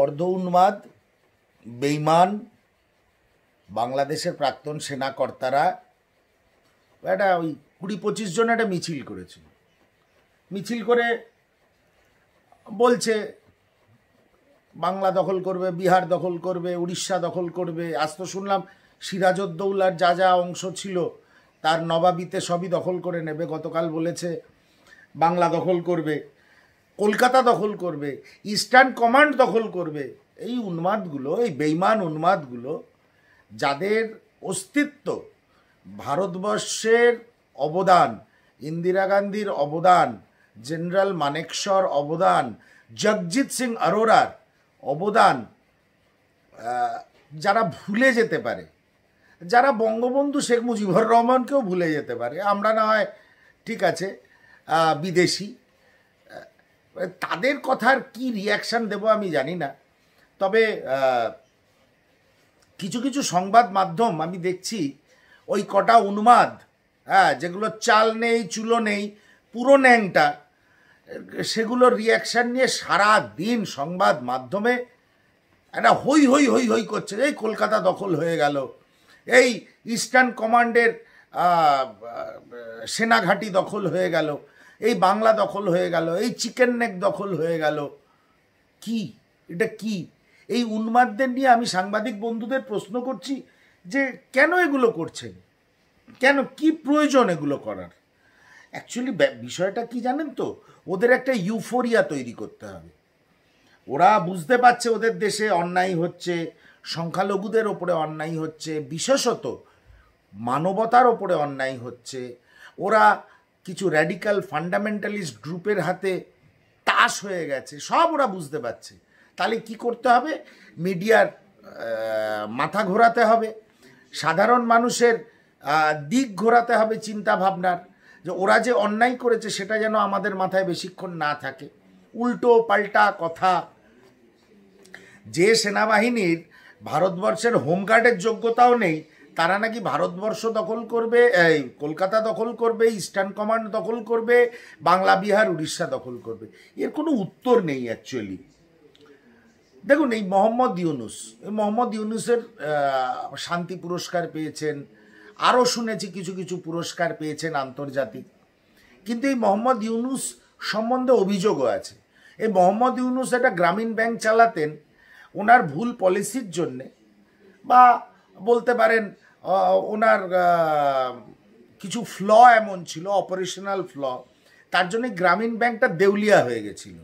অর্ধ উন্মাদ বেঈমান বাংলাদেশের প্রাক্তন সেনা কর্তারা একটা ওই ২০-২৫ জন একটা মিছিল করেছিল। মিছিল করে বলছে বাংলা দখল করবে, বিহার দখল করবে, উড়িষ্যা দখল করবে। আজ তো শুনলাম সিরাজউদ্দৌলার যা যা অংশ ছিল তার নবাবিতে সবই দখল করে নেবে। গতকাল বলেছে বাংলা দখল করবে, কলকাতা দখল করবে, ইস্টার্ন কমান্ড দখল করবে। এই উন্মাদগুলো, এই বেঈমান উন্মাদগুলো, যাদের অস্তিত্ব ভারতবর্ষের অবদান, ইন্দিরা গান্ধীর অবদান, জেনারেল মানেকশর অবদান, জগজিৎ সিং অরোরার অবদান যারা ভুলে যেতে পারে, যারা বঙ্গবন্ধু শেখ মুজিবুর রহমানকেও ভুলে যেতে পারে, আমরা না হয় ঠিক আছে বিদেশি, তাদের কথার কি রিয়াকশান দেব আমি জানি না। তবে কিছু কিছু সংবাদ মাধ্যম আমি দেখছি ওই কটা উন্মাদ, যেগুলো চাল নেই চুলো নেই, পুরো ন্যাংটা, সেগুলোর রিয়াকশান নিয়ে সারা দিন সংবাদ মাধ্যমে একটা হই হই হই হই করছে। এই কলকাতা দখল হয়ে গেল, এই ইস্টার্ন কমান্ডের সেনাঘাঁটি দখল হয়ে গেল, এই বাংলা দখল হয়ে গেল, এই চিকেন নেক দখল হয়ে গেল। কি এটা কি? এই উন্মাদদের নিয়ে আমি সাংবাদিক বন্ধুদের প্রশ্ন করছি যে কেন এগুলো করছেন, কেন, কি প্রয়োজন এগুলো করার? অ্যাকচুয়ালি বিষয়টা কি জানেন তো, ওদের একটা ইউফোরিয়া তৈরি করতে হবে। ওরা বুঝতে পারছে ওদের দেশে অন্যায় হচ্ছে, সংখ্যালঘুদের ওপরে অন্যায় হচ্ছে, বিশেষত মানবতার ওপরে অন্যায় হচ্ছে। ওরা কিছু র্যাডিক্যাল ফান্ডামেন্টালিস্ট গ্রুপের হাতে তাস হয়ে গেছে, সব ওরা বুঝতে পারছে। তাহলে কি করতে হবে? মিডিয়ার মাথা ঘোরাতে হবে, সাধারণ মানুষের দিক ঘোরাতে হবে চিন্তা ভাবনার, যে ওরা যে অন্যায় করেছে সেটা যেন আমাদের মাথায় বেশিক্ষণ না থাকে। উল্টো পাল্টা কথা। যে সেনাবাহিনীর ভারতবর্ষের হোমগার্ডের যোগ্যতাও নেই, তারা নাকি ভারতবর্ষ দখল করবে, এই কলকাতা দখল করবে, ইস্টার্ন কমান্ড দখল করবে, বাংলা বিহার উড়িষ্যা দখল করবে। এর কোনো উত্তর নেই অ্যাকচুয়ালি। দেখুন, এই মোহাম্মদ ইউনূসের শান্তি পুরস্কার পেয়েছেন, আরও শুনেছি কিছু কিছু পুরস্কার পেয়েছেন আন্তর্জাতিক। কিন্তু এই মোহাম্মদ ইউনূস সম্বন্ধে অভিযোগও আছে। এই মোহাম্মদ ইউনূস একটা গ্রামীণ ব্যাংক চালাতেন, ওনার ভুল পলিসির জন্যে, বা বলতে পারেন ওনার কিছু ফ্ল এমন ছিল, অপারেশনাল ফ্ল, তার জন্য গ্রামীণ ব্যাংকটা দেউলিয়া হয়ে গেছিল।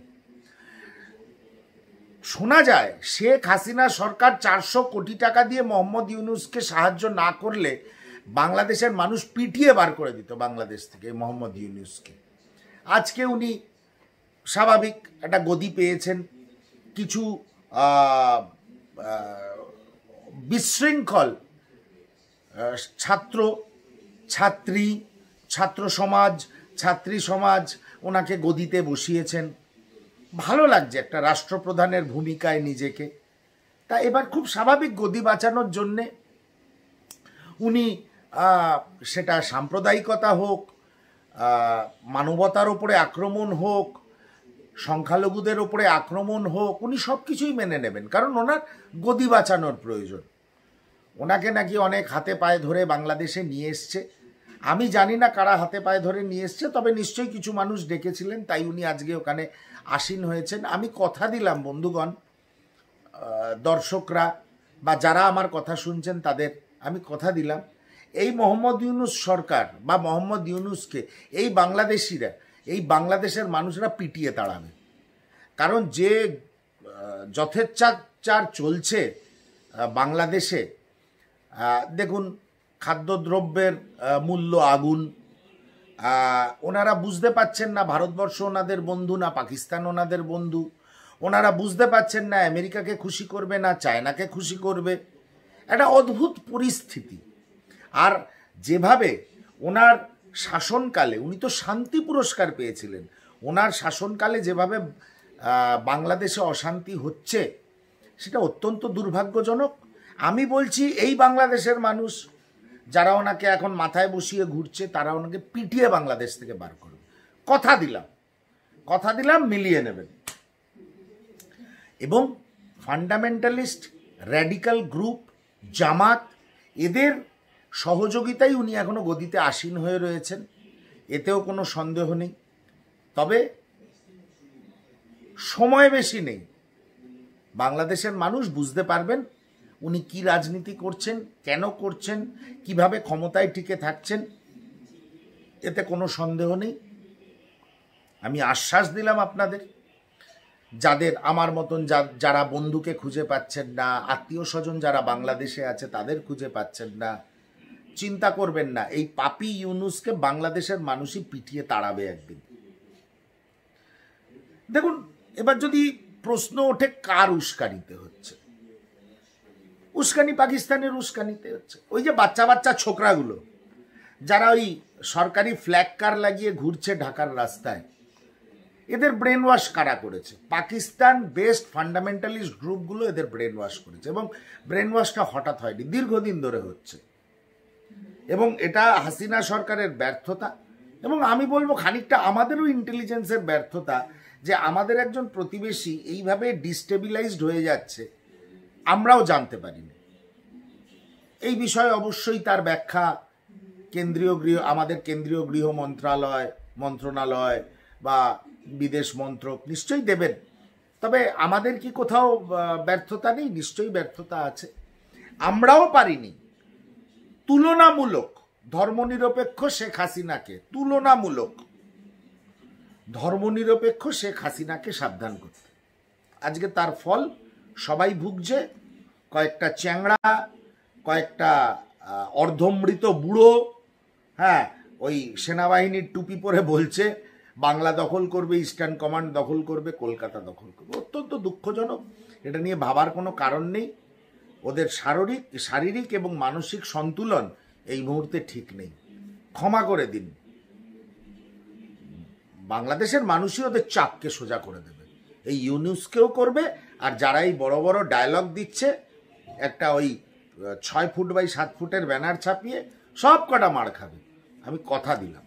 শোনা যায় শেখ হাসিনা সরকার 400 কোটি টাকা দিয়ে মোহাম্মদ ইউনূসকে সাহায্য না করলে বাংলাদেশের মানুষ পিটিয়ে বার করে দিত বাংলাদেশ থেকে মোহাম্মদ ইউনূসকে। আজকে উনি স্বাভাবিক একটা গদি পেয়েছেন। কিছু বিশৃঙ্খল ছাত্র ছাত্রী, ছাত্র সমাজ, ছাত্রী সমাজ ওনাকে গদিতে বসিয়েছেন। ভালো লাগছে একটা রাষ্ট্রপ্রধানের ভূমিকায় নিজেকে। তা এবার খুব স্বাভাবিক গদি বাঁচানোর জন্যে উনি, সেটা সাম্প্রদায়িকতা হোক, মানবতার ওপরে আক্রমণ হোক, সংখ্যালঘুদের ওপরে আক্রমণ হোক, উনি সব কিছুই মেনে নেবেন, কারণ ওনার গদি বাঁচানোর প্রয়োজন। ওনাকে নাকি অনেক হাতে পায়ে ধরে বাংলাদেশে নিয়ে এসছে। আমি জানি না কারা হাতে পায়ে ধরে নিয়ে এসছে, তবে নিশ্চয়ই কিছু মানুষ ডেকেছিলেন, তাই উনি আজকে ওখানে আসীন হয়েছেন। আমি কথা দিলাম বন্ধুগণ, দর্শকরা বা যারা আমার কথা শুনছেন তাদের আমি কথা দিলাম, এই মোহাম্মদ ইউনূস সরকার বা মোহাম্মদ ইউনূসকে এই বাংলাদেশিরা, এই বাংলাদেশের মানুষরা পিটিয়ে তাড়াবে। কারণ যে যথেচ্ছাচার চলছে বাংলাদেশে, দেখুন খাদ্যদ্রব্যের মূল্য আগুন, ওনারা বুঝতে পাচ্ছেন না ভারতবর্ষ ওনাদের বন্ধু না পাকিস্তান ওনাদের বন্ধু, ওনারা বুঝতে পাচ্ছেন না আমেরিকাকে খুশি করবে না চায়নাকে খুশি করবে। একটা অদ্ভুত পরিস্থিতি। আর যেভাবে ওনার শাসনকালে, উনি তো শান্তি পুরস্কার পেয়েছিলেন, ওনার শাসনকালে যেভাবে বাংলাদেশে অশান্তি হচ্ছে সেটা অত্যন্ত দুর্ভাগ্যজনক। আমি বলছি এই বাংলাদেশের মানুষ যারা ওনাকে এখন মাথায় বসিয়ে ঘুরছে, তারা ওনাকে পিটিয়ে বাংলাদেশ থেকে বার করবে। কথা দিলাম, মিলিয়ে নেবেন। এবং ফান্ডামেন্টালিস্ট, র্যাডিক্যাল গ্রুপ, জামাত, এদের সহযোগিতায় উনি এখনো গদিতে আসীন হয়ে রয়েছেন, এতেও কোনো সন্দেহ নেই। তবে সময় বেশি নেই, বাংলাদেশের মানুষ বুঝতে পারবেন উনি কি রাজনীতি করছেন, কেন করছেন, কিভাবে ক্ষমতায় টিকে থাকছেন, এতে কোনো সন্দেহ নেই। আমি আশ্বাস দিলাম আপনাদের, যাদের আমার মতন যারা বন্ধুকে খুঁজে পাচ্ছেন না, আত্মীয় স্বজন যারা বাংলাদেশে আছে তাদের খুঁজে পাচ্ছেন না, চিন্তা করবেন না, এই পাপি ইউনূসকে বাংলাদেশের মানুষই পিটিয়ে তাড়াবে একদিন। দেখুন, এবার যদি প্রশ্ন ওঠে কার উস্কানিতে হচ্ছে, উস্কানি পাকিস্তানের উস্কানিতে হচ্ছে। ওই যে বাচ্চা বাচ্চা ছোকরাগুলো যারা ওই সরকারি ফ্ল্যাগ কার লাগিয়ে ঘুরছে ঢাকার রাস্তায়, এদের ব্রেন ওয়াশ কারা করেছে? পাকিস্তান বেস্ট ফান্ডামেন্টালিস্ট গ্রুপগুলো এদের ব্রেন ওয়াশ করেছে, এবং ব্রেন ওয়াশটা হঠাৎ হয়নি, দীর্ঘদিন ধরে হচ্ছে। এবং এটা হাসিনা সরকারের ব্যর্থতা, এবং আমি বলবো খানিকটা আমাদেরও ইন্টেলিজেন্সের ব্যর্থতা, যে আমাদের একজন প্রতিবেশী এইভাবে ডিস্টেবিলাইজড হয়ে যাচ্ছে আমরাও জানতে পারিনি। এই বিষয়ে অবশ্যই তার ব্যাখ্যা আমাদের কেন্দ্রীয় গৃহ মন্ত্রণালয় বা বিদেশ মন্ত্রক নিশ্চয়ই দেবেন। তবে আমাদের কি কোথাও ব্যর্থতা নেই? নিশ্চয়ই ব্যর্থতা আছে। আমরাও পারিনি তুলনামূলক ধর্মনিরপেক্ষ শেখ হাসিনাকে ধর্মনিরপেক্ষ শেখ হাসিনাকে সাবধান করতে। আজকে তার ফল সবাই ভুগছে। কয়েকটা চ্যাংড়া, কয়েকটা অর্ধমৃত বুড়ো, হ্যাঁ, ওই সেনাবাহিনীর টুপি পরে বলছে বাংলা দখল করবে, ইস্টার্ন কমান্ড দখল করবে, কলকাতা দখল করবে। অত্যন্ত দুঃখজনক। এটা নিয়ে ভাবার কোনো কারণ নেই। ওদের শারীরিক এবং মানসিক সন্তুলন এই মুহূর্তে ঠিক নেই। ক্ষমা করে দিন, বাংলাদেশের মানুষই ওদের চাপকে সোজা করে দেবে। এই ইউনূসকেও করবে, আর যারা এই বড় বড় ডায়লগ দিচ্ছে একটা ওই 6 ফুট বাই 7 ফুটের ব্যানার ছাপিয়ে সব কটা মার খাবে, আমি কথা দিলাম।